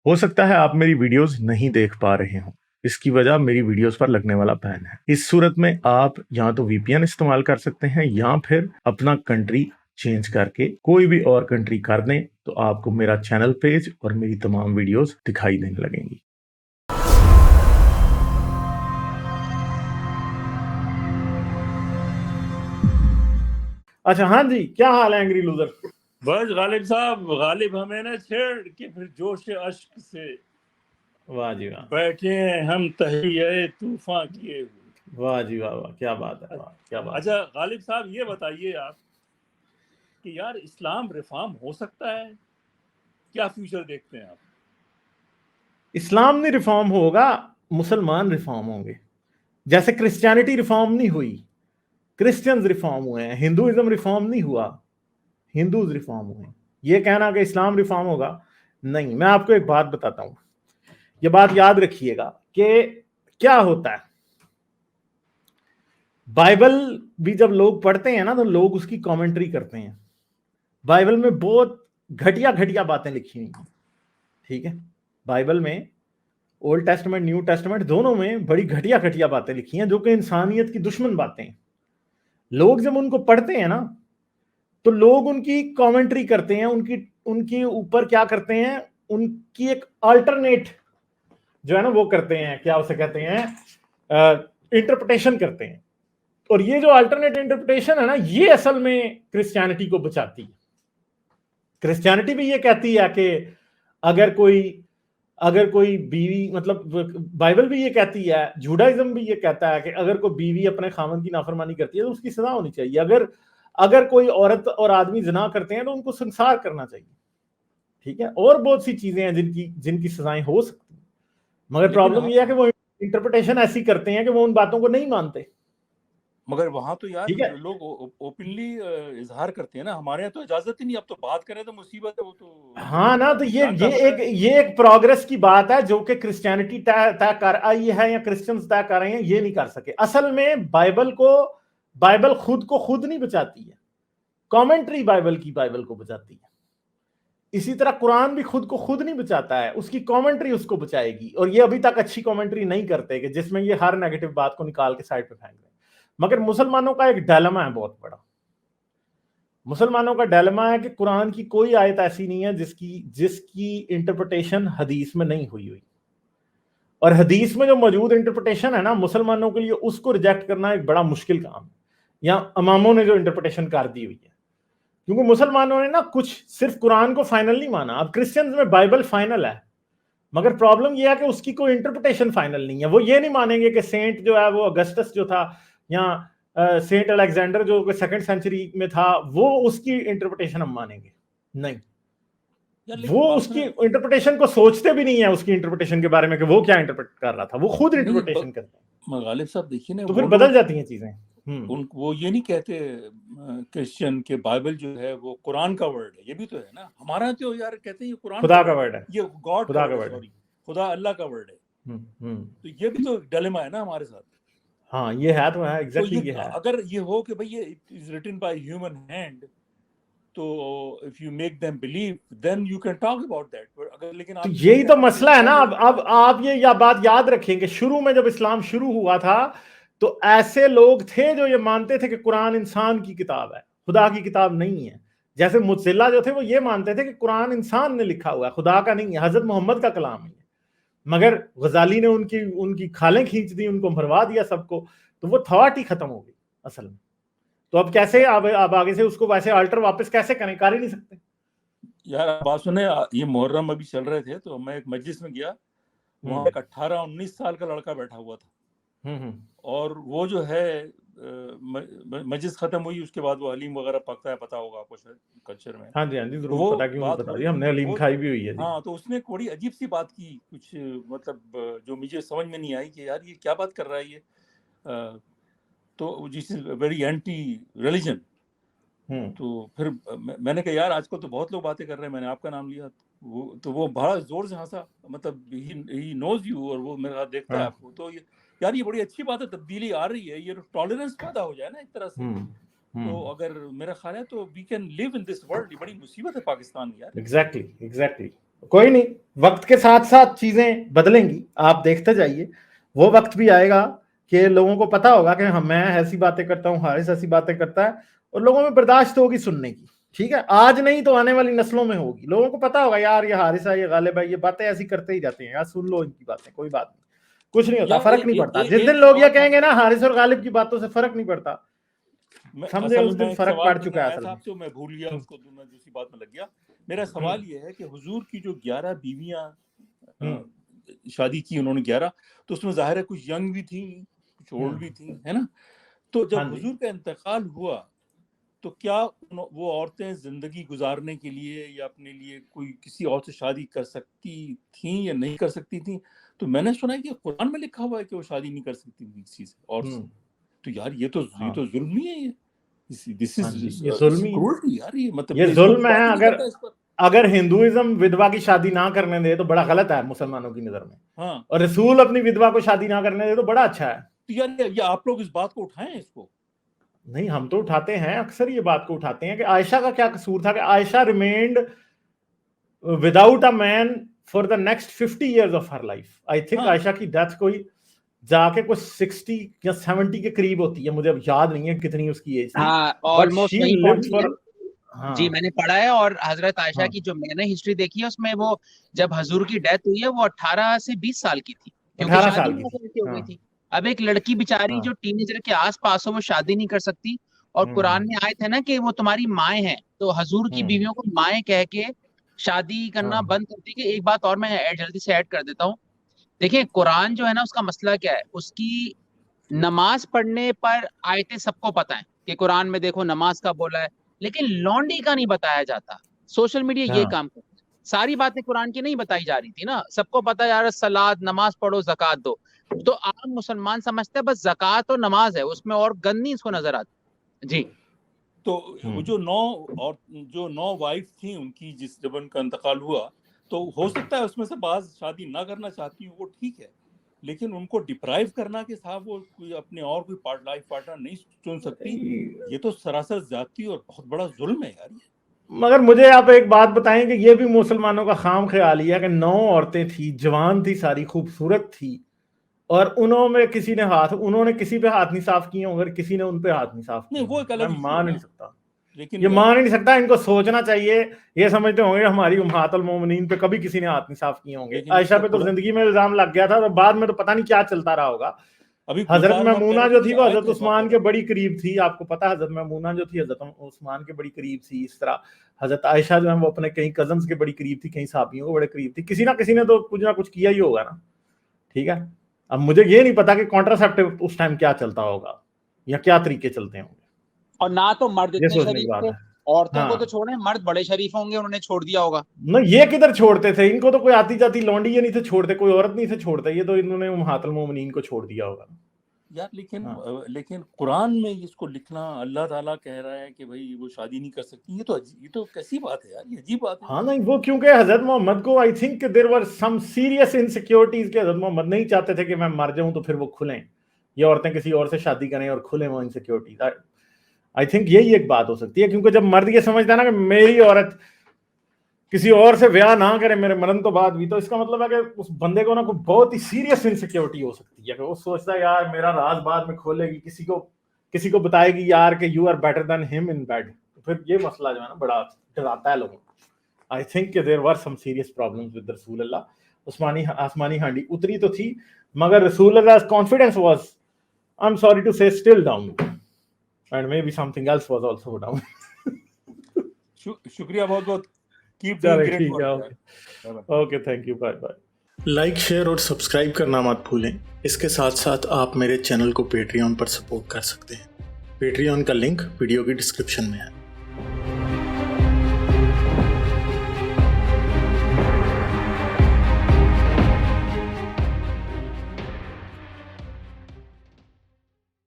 ہو سکتا ہے آپ میری ویڈیوز نہیں دیکھ پا رہے ہوں، اس کی وجہ میری ویڈیوز پر لگنے والا بین ہے۔ اس صورت میں آپ یا تو وی پی این استعمال کر سکتے ہیں یا پھر اپنا کنٹری چینج کر کے کوئی بھی اور کنٹری کر دیں تو آپ کو میرا چینل پیج اور میری تمام ویڈیوز دکھائی دینے لگیں گی۔ اچھا، ہاں جی، کیا حال ہے انگری لوزر؟ بس غالب صاحب، غالب ہمیں نہ چھیڑ کے پھر جوش اشک سے واہ جی واہ، بیٹھے ہیں ہم تہیئے طوفان کیے ہوئے۔ واہ جی واہ واہ، کیا بات ہے، واہ کیا بات ہے۔ اچھا غالب صاحب یہ بتائیے آپ کہ یار اسلام ریفارم ہو سکتا ہے؟ کیا فیوچر دیکھتے ہیں آپ؟ اسلام نہیں ریفارم ہوگا، مسلمان ریفارم ہوں گے۔ جیسے کرسچینٹی ریفارم نہیں ہوئی، کرسچنز ریفارم ہوئے ہیں۔ ہندوازم ریفارم نہیں ہوا، ہندوز ریفارم ہوئے ہیں۔ یہ کہنا کہ اسلام ریفارم ہوگا، نہیں۔ میں آپ کو ایک بات بتاتا ہوں، یہ بات یاد رکھیے گا کہ کیا ہوتا ہے۔ بائبل بھی جب لوگ پڑھتے ہیں نا تو لوگ اس کی کامنٹری کرتے ہیں۔ بائبل میں بہت گھٹیا گھٹیا باتیں لکھی ہوئی ہیں، ٹھیک ہے۔ بائبل میں اولڈ ٹیسٹمنٹ نیو ٹیسٹمنٹ دونوں میں بڑی گھٹیا گھٹیا باتیں لکھی ہیں جو کہ انسانیت کی دشمن باتیں ہیں۔ لوگ جب ان کو پڑھتے ہیں نا تو لوگ ان کی کامنٹری کرتے ہیں، ان کی اوپر کیا کرتے ہیں، ان کی ایک آلٹرنیٹ جو ہے نا وہ کرتے ہیں، کیا اسے کہتے ہیں، انٹرپریٹیشن کرتے ہیں۔ اور یہ جو آلٹرنیٹ انٹرپریٹیشن ہے نا، یہ اصل میں کرسچینٹی کو بچاتی ہے۔ کرسچینٹی بھی یہ کہتی ہے کہ اگر کوئی بیوی، مطلب بائبل بھی یہ کہتی ہے، جوڈائزم بھی یہ کہتا ہے کہ اگر کوئی بیوی اپنے خاوند کی نافرمانی کرتی ہے تو اس کی سزا ہونی چاہیے۔ اگر کوئی عورت اور آدمی زنا کرتے ہیں تو ان کو سنسار کرنا چاہیے، ٹھیک ہے۔ اور بہت سی چیزیں ہیں جن کی سزائیں ہو سکتی ہیں، مگر پرابلم یہ ہے کہ وہ انٹرپریٹیشن ایسی کرتے ہیں کہ وہ ان باتوں کو نہیں مانتے۔ مگر وہاں تو یار ٹھیک ہے، لوگ اوپنلی اظہار کرتے ہیں نا، ہمارے یہاں تو اجازت ہی نہیں، اب تو بات کریں تو مصیبت ہے، وہ تو ہاں نا، تو جان کا خطرہ ہے۔ یہ ایک پروگرس کی بات ہے جو کہ کرسچینٹی طے کر آئی ہے یا کرسچنز طے کر رہے ہیں، یہ نہیں کر سکے۔ اصل میں بائبل خود کو خود نہیں بچاتی ہے، کامنٹری بائبل کو بچاتی ہے۔ اسی طرح قرآن بھی خود کو خود نہیں بچاتا ہے، اس کی کامنٹری اس کو بچائے گی، اور یہ ابھی تک اچھی کامنٹری نہیں کرتے کہ جس میں یہ ہر نیگیٹو بات کو نکال کے سائڈ پہ پھینک دیں۔ مگر مسلمانوں کا ایک ڈائلما ہے بہت بڑا۔ مسلمانوں کا ڈائلما ہے کہ قرآن کی کوئی آیت ایسی نہیں ہے جس کی انٹرپریٹیشن حدیث میں نہیں ہوئی، اور حدیث میں جو موجود انٹرپریٹیشن ہے نا، مسلمانوں کے لیے اس کو ریجیکٹ کرنا ایک بڑا مشکل کام ہے، یا اماموں نے جو انٹرپریٹیشن کر دی ہوئی ہے۔ کیونکہ مسلمانوں نے نا کچھ صرف قرآن کو فائنل نہیں مانا۔ اب کرسچنز میں بائبل فائنل ہے، مگر پرابلم یہ ہے کہ اس کی کوئی انٹرپریٹیشن فائنل نہیں ہے۔ وہ یہ نہیں مانیں گے کہ سینٹ جو ہے وہ اگسٹس جو تھا، یا سینٹ الیگزینڈر جو کہ 2nd سینچری میں تھا، وہ اس کی انٹرپریٹیشن ہم مانیں گے، نہیں۔ وہ اس کی انٹرپریٹیشن کو سوچتے بھی نہیں ہے، اس کی انٹرپریٹیشن کے بارے میں کہ وہ کیا انٹرپریٹ کر رہا تھا، وہ خود انٹرپریٹیشن کرتے ہیں۔ غالب صاحب دیکھیے نا، تو پھر بدل جاتی ہیں چیزیں۔ وہ یہ نہیں کہتے کرسچن کہ بائبل جو ہے وہ قرآن کا ورڈ ہے، یہ بھی تو ہے نا۔ ہمارا تو یار کہتے ہیں یہ قرآن خدا کا ورڈ ہے، یہ گاڈ کا ورڈ ہے، سوری خدا اللہ کا ورڈ ہے۔ تو یہ بھی تو ڈیلیما ہے نا ہمارے ساتھ۔ ہاں یہ ہے، تو ہے، ایگزیکٹلی یہ ہے۔ اگر یہ ہو کہ بھئی یہ it is written by human hand, تو if you make them believe then you can talk about that، اگر لیکن تو یہی تو مسئلہ ہے نا۔ اب آپ یہ بات یاد رکھیں کہ شروع میں جب اسلام شروع ہوا تھا تو ایسے لوگ تھے جو یہ مانتے تھے کہ قرآن انسان کی کتاب ہے، خدا کی کتاب نہیں ہے۔ جیسے معتزلہ جو تھے وہ یہ مانتے تھے کہ قرآن انسان نے لکھا ہوا ہے، خدا کا نہیں ہے، حضرت محمد کا کلام ہے۔ مگر غزالی نے ان کی کھالیں کھینچ دی، ان کو مروا دیا سب کو، تو وہ تھاٹ ہی ختم ہو گئی اصل میں۔ تو اب کیسے آپ آگے سے اس کو ویسے آلٹر واپس کیسے کریں؟ کر ہی نہیں سکتے یار۔ بات سنیں، یہ محرم ابھی چل رہے تھے تو میں ایک مجلس میں گیا، وہاں ایک 18-19 سال کا لڑکا بیٹھا ہوا تھا، اور وہ جو ہے مجلس ختم ہوئی، اس کے بعد وہ حلیم وغیرہ پکتا ہے، پتا ہوگا آپ کو شاید کلچر میں۔ ہاں جی ضرور پتا، کیوں نہیں پتا جی، ہم نے حلیم کھائی بھی ہوئی ہے۔ ہاں، تو اس نے بڑی عجیب سی بات کی، کچھ مطلب جو مجھے سمجھ میں نہیں آئی کہ یار یہ کیا بات کر رہا ہے یہ، تو جس از ویری اینٹی ریلیجن۔ تو پھر میں نے کہا یار آج کل تو بہت لوگ باتیں کر رہے ہیں، میں نے آپ کا نام لیا تو وہ بڑا زور سے ہنسا، مطلب ہی نوز یو، اور وہ میرا دیکھتا ہے آپ کو۔ تو یار یہ بڑی اچھی بات ہے، تبدیلی آ رہی ہے، یہ ٹالرنس پیدا ہو جائے نا ایک طرح سے۔ تو اگر میرا خیال ہے تو we can leave in this world. یہ بڑی مصیبت ہے پاکستان کی یار۔ ایگزیکٹلی کوئی نہیں, وقت کے ساتھ ساتھ چیزیں بدلیں گی, آپ دیکھتے جائیے. وہ وقت بھی آئے گا کہ لوگوں کو پتا ہوگا کہ میں ایسی باتیں کرتا ہوں, حارث ایسی باتیں کرتا ہے, اور لوگوں میں برداشت ہوگی سننے کی. ٹھیک ہے, آج نہیں تو آنے والی نسلوں میں ہوگی. لوگوں کو پتا ہوگا یار یہ حارث ہے, یہ غالب ہے, یہ باتیں ایسی کرتے ہی جاتے ہیں, یار سن لو ان کی باتیں, کوئی بات نہیں, کچھ نہیں ہوتا, فرق نہیں پڑتا. جس دن لوگ یہ کہیں گے نا حارث اور غالب کی باتوں سے فرق نہیں پڑتا, سمجھے اس دن فرق پڑ چکا ہے. اصل میں میں بھول گیا اس کو, میں دوسری بات میں لگ گیا. میرا سوال یہ ہے کہ حضور کی جو 11 بیویاں شادی کی انہوں نے 11, تو اس میں ظاہر ہے کچھ ینگ بھی تھیں, کچھ اولڈ بھی تھیں, ہے نا. تو جب حضور کا انتقال ہوا تو کیا وہ عورتیں زندگی گزارنے کے لیے یا اپنے لیے کوئی کسی اور سے شادی کر سکتی تھیں یا نہیں کر سکتی تھیں؟ تو میں نے سنا ہے کہ قرآن میں لکھا ہوا ہے کہ وہ شادی نہیں کر سکتی تھی کسی سے اور سے. تو یار یہ تو ظلم نہیں ہے, یہ ظلم ہے. اگر ہندوازم ودوا کی شادی نہ کرنے دے تو بڑا غلط ہے مسلمانوں کی نظر میں, اور رسول اپنی ودوا کو شادی نہ کرنے دے تو بڑا اچھا ہے. تو یار یہ آپ لوگ اس بات کو اٹھائیں, اس کو نہیں, ہم تو اٹھاتے ہیں, اکثر یہ بات کو اٹھاتے ہیں کہ عائشہ کا کیا قصور تھا کہ Ayesha remained without a man for the next 50 years of her life. I think Ayesha کی ڈیتھ کوئی جا کے کچھ 60 یا 70 کے قریب ہوتی ہے, مجھے اب یاد نہیں ہے کتنی اس کی ایج تھی. آلموسٹ نہیں پہنچی ہے. جی میں نے پڑھا ہے, اور حضرت عائشہ کی جو میں نے ہسٹری دیکھی ہے اس میں وہ جب حضور کی ڈیتھ ہوئی ہے وہ 18 سے 20 سال کی تھی, کیونکہ شادی ہو گئی تھی. اب ایک لڑکی بیچاری جو ٹین ایجر کے آس پاس ہو وہ شادی نہیں کر سکتی, اور قرآن میں آیت ہے نا کہ وہ تمہاری مائیں ہیں, تو حضور کی بیویوں کو مائیں کہہ کے شادی کرنا بند کر دی. کہ ایک بات اور میں جلدی سے ایڈ کر دیتا ہوں. دیکھیں قرآن جو ہے نا اس کا مسئلہ کیا ہے, اس کی نماز پڑھنے پر آیتیں سب کو پتہ ہیں کہ قرآن میں دیکھو نماز کا بولا ہے, لیکن لونڈی کا نہیں بتایا جاتا. سوشل میڈیا یہ کام کرتا ہے, ساری باتیں قرآن کی نہیں بتائی جا رہی تھی نا, سب کو پتہ یار سلاد نماز پڑھو زکوٰۃ دو, تو عام مسلمان سمجھتے ہیں بس زکوٰۃ اور نماز ہے, اس میں اور گند نہیں اس کو نظر آتی. جی تو وہ جو 9 وائف تھیں ان کی جب ان کا انتقال ہوا, تو ہو سکتا ہے اس میں سے بعض شادی نہ کرنا چاہتی ہوں, وہ ٹھیک ہے, لیکن ان کو ڈپرائیو کرنا کہ صاحب وہ کوئی اپنے اور کوئی لائف پارٹنر نہیں چن سکتی, یہ تو سراسر زیادتی اور بہت بڑا ظلم ہے یار. مگر مجھے آپ ایک بات بتائیں کہ یہ بھی مسلمانوں کا خام خیال ہی ہے کہ 9 عورتیں تھیں, جوان تھی, ساری خوبصورت تھی, اور انہوں نے کسی پہ ہاتھ نہیں صاف کیے ہوں, اگر کسی نے ان پہ ہاتھ نہیں صاف کیے, میں مان نہیں سکتا, یہ مان نہیں سکتا. ان کو سوچنا چاہیے, یہ سمجھتے ہوں گے ہماری امہات المومنین پہ کبھی کسی نے ہاتھ نہیں صاف کیے ہوں گے. عائشہ پہ تو زندگی میں الزام لگ گیا تھا, اور بعد میں تو پتہ نہیں کیا چلتا رہا ہوگا. حضرت میمونہ جو تھی وہ حضرت عثمان کے بڑی قریب تھی, آپ کو پتا حضرت میمونہ جو تھی حضرت عثمان کے بڑی قریب تھی. اس طرح حضرت عائشہ جو ہے وہ اپنے کئی کزنز کے بڑی قریب تھی, کئی صحابیوں کے بڑے قریب تھی. کسی نہ تو کچھ نہ کچھ کیا ہی ہوگا نا. ٹھیک ہے, اب مجھے یہ نہیں پتا کہ کانٹراسیپٹیو اس ٹائم کیا چلتا ہوگا یا کیا طریقے چلتے ہوں گے. اور نہ تو مرد اتنے شریف تھے, عورتوں کو تو چھوڑیں, مرد بڑے شریف ہوں گے, انہوں نے چھوڑ دیا ہوگا. نہ یہ کدھر چھوڑتے تھے, ان کو تو کوئی آتی جاتی لونڈی یہ نہیں تھے چھوڑتے, کوئی عورت نہیں تھے چھوڑتے, یہ تو انہوں نے امہات المومنین کو چھوڑ دیا ہوگا یار. لیکن قرآن میں اس کو لکھنا, اللہ تعالیٰ کہہ رہا ہے کہ بھائی وہ شادی نہیں کر سکتی, یہ تو کیسی بات ہے یار, یہ عجیب بات ہے. ہاں نہیں, وہ کیونکہ حضرت محمد کو I think there were some serious insecurities کہ حضرت محمد نہیں چاہتے تھے کہ میں مر جاؤں تو پھر وہ کھلیں, یہ عورتیں کسی اور سے شادی کریں اور کھلیں وہ انسیکیورٹیز. آئی تھنک یہی ایک بات ہو سکتی ہے, کیونکہ جب مرد یہ سمجھتا ہے نا کہ میری عورت کسی اور سے بیاہ نہ کرے میرے مرن تو بعد بھی, تو اس کا مطلب ہے کہ اس بندے کو نا کوئی بہت ہی سیریس انسیکیورٹی ہو سکتی ہے کہ وہ سوچتا ہے یار میرا راز بعد میں کھولے گی, کسی کو بتائے گی یار کہ یو آر بیٹر دین ہم ان بیڈ, پھر یہ مسئلہ جو ہے نا بڑا ڈراتا ہے لوگوں کو. I think کہ there were some serious problems with رسول اللہ. آسمانی ہانڈی اتری تو تھی, مگر رسول اللہ confidence was, I'm sorry to say, still down, and maybe something else was also down. شکریہ بہت بہت. Keep doing great work. Okay, thank you. Bye bye. Like share اور سبسکرائب کرنا مت بھولیں. اس کے ساتھ ساتھ آپ میرے چینل کو پیٹریون پر سپورٹ کر سکتے ہیں. پیٹریون کا لنک ویڈیو کی ڈسکرپشن میں ہے.